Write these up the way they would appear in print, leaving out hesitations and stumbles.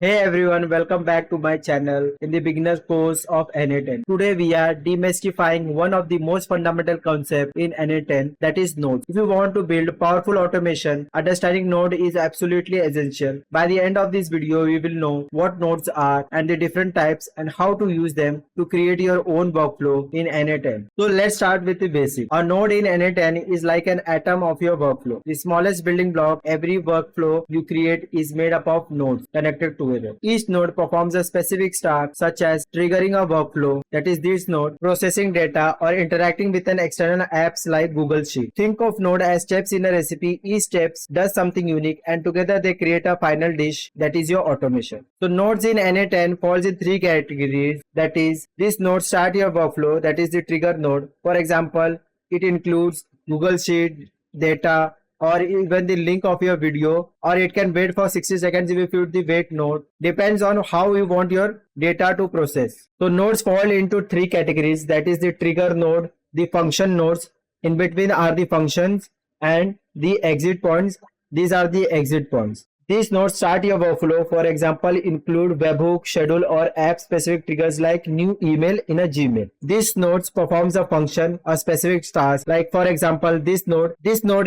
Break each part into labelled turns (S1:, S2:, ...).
S1: Hey everyone, welcome back to my channel in the beginner course of n8n. Today we are demystifying one of the most fundamental concepts in n8n, that is nodes. If you want to build powerful automation, understanding node is absolutely essential. By the end of this video, we will know what nodes are and the different types and how to use them to create your own workflow in n8n. So let's start with the basic. A node in n8n is like an atom of your workflow. The smallest building block every workflow you create is made up of nodes connected together. Each node performs a specific task such as triggering a workflow, that is this node, processing data or interacting with an external apps like Google Sheet. Think of node as steps in a recipe. Each step does something unique and together they create a final dish, that is your automation. So nodes in n8n falls in three categories, that is this node start your workflow, that is the trigger node. For example, it includes Google Sheet, data, or even the link of your video, or it can wait for 60 seconds if you put the wait node. Depends on how you want your data to process. So nodes fall into three categories, that is the trigger node, the function nodes, in between are the functions, and the exit points. These are the exit points. These nodes start your workflow. For example, include webhook, schedule, or app-specific triggers like new email in a Gmail. This node performs a function, a specific task. Like for example, this node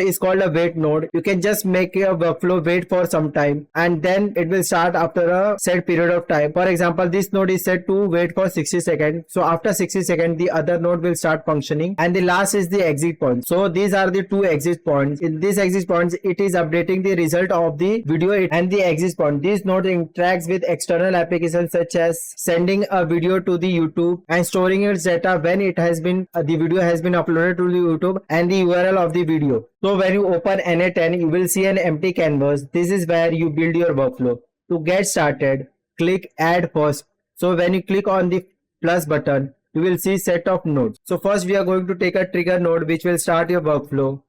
S1: is called a wait node. You can just make your workflow wait for some time, and then it will start after a set period of time. For example, this node is set to wait for 60 seconds. So after 60 seconds, the other node will start functioning. And the last is the exit point. So these are the two exit points. In these exit points, it is updating the result of the video and the exit point. This node interacts with external applications such as sending a video to the YouTube and storing its data when it has been the video has been uploaded to the YouTube and the URL of the video. So when you open n8n, you will see an empty canvas. This is where you build your workflow. To get started, click add first. So when you click on the plus button, you will see set of nodes. So first we are going to take a trigger node which will start your workflow.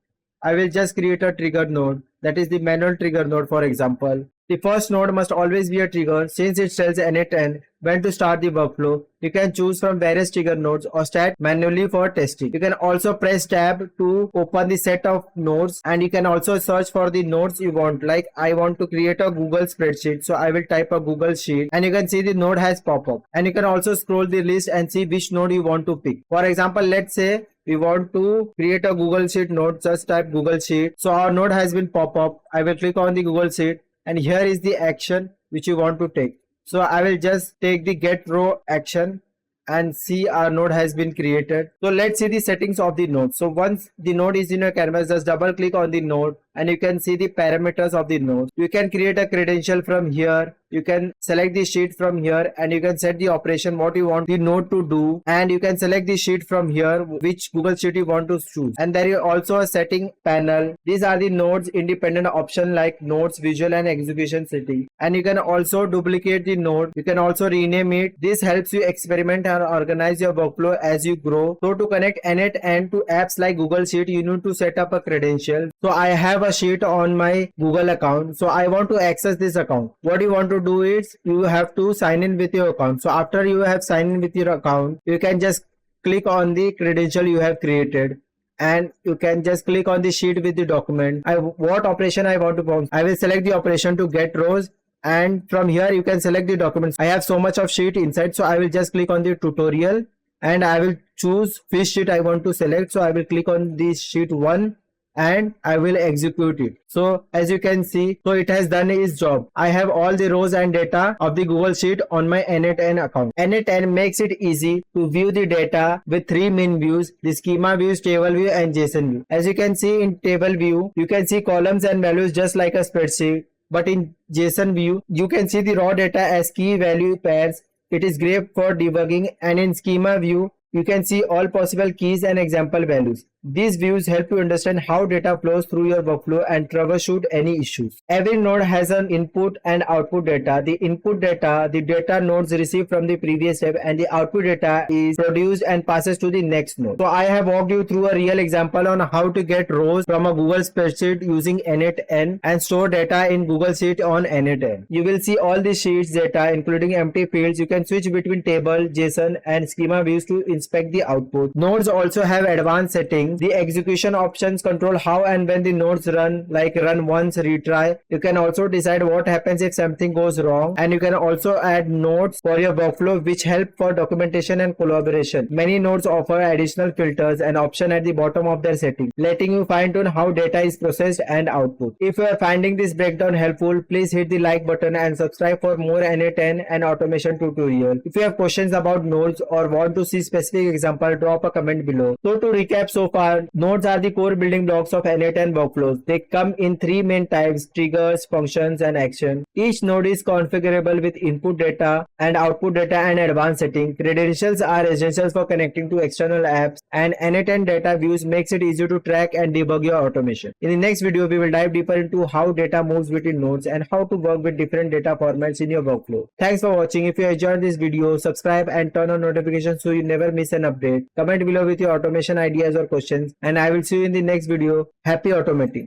S1: I will just create a trigger node, that is the manual trigger node. For example, the first node must always be a trigger since it tells n8n when to start the workflow. You can choose from various trigger nodes or start manually for testing. You can also press tab to open the set of nodes, and you can also search for the nodes you want. Like I want to create a Google spreadsheet, so I will type a Google Sheet, and you can see the node has pop up, and you can also scroll the list and see which node you want to pick. For example, let's say we want to create a Google Sheet node. Just type Google Sheet. So our node has been pop up. I will click on the Google Sheet, and here is the action which you want to take. So I will just take the get row action, and see our node has been created. So let's see the settings of the node. So once the node is in your canvas, just double click on the node and you can see the parameters of the node. You can create a credential from here. You can select the sheet from here, and you can set the operation what you want the node to do, and you can select the sheet from here which Google Sheet you want to choose. And there is also a setting panel. These are the nodes independent option like nodes, visual, and execution setting. And you can also duplicate the node. You can also rename it. This helps you experiment and organize your workflow as you grow. So to connect n8n to apps like Google Sheet, you need to set up a credential. So I have a sheet on my Google account, so I want to access this account. What you want to do is you have to sign in with your account. So after you have signed in with your account, you can just click on the credential you have created, and you can just click on the sheet with the document. What operation I want to perform. I will select the operation to get rows, and from here you can select the documents. I have so much of sheet inside, so I will just click on the tutorial, and I will choose which sheet I want to select. So I will click on this sheet 1 and I will execute it. So as you can see, so it has done its job. I have all the rows and data of the Google Sheet on my n8n account. n8n makes it easy to view the data with three main views: the schema views, table view, and JSON view. As you can see, in table view you can see columns and values just like a spreadsheet, but in JSON view you can see the raw data as key value pairs. It is great for debugging. And in schema view you can see all possible keys and example values. These views help you understand how data flows through your workflow and troubleshoot any issues. Every node has an input and output data. The input data, the data nodes receive from the previous step, and the output data is produced and passes to the next node. So I have walked you through a real example on how to get rows from a Google spreadsheet using n8n and store data in Google Sheet on n8n. You will see all the sheets data including empty fields. You can switch between table, JSON, and schema views to inspect the output. Nodes also have advanced settings settings. The execution options control how and when the nodes run, like run once, retry. You can also decide what happens if something goes wrong, and you can also add nodes for your workflow which help for documentation and collaboration. Many nodes offer additional filters and options at the bottom of their settings, letting you fine tune how data is processed and output. If you are finding this breakdown helpful, please hit the like button and subscribe for more n8n and automation tutorial. If you have questions about nodes or want to see specific example, drop a comment below. So to recap so far, nodes are the core building blocks of n8n workflows. They come in three main types: triggers, functions, and action. Each node is configurable with input data and output data and advanced settings. Credentials are essentials for connecting to external apps, and n8n data views makes it easy to track and debug your automation. In the next video, we will dive deeper into how data moves between nodes and how to work with different data formats in your workflow. Thanks for watching. If you enjoyed this video, subscribe and turn on notifications so you never miss an update. Comment below with your automation ideas or questions, and I will see you in the next video. Happy automating.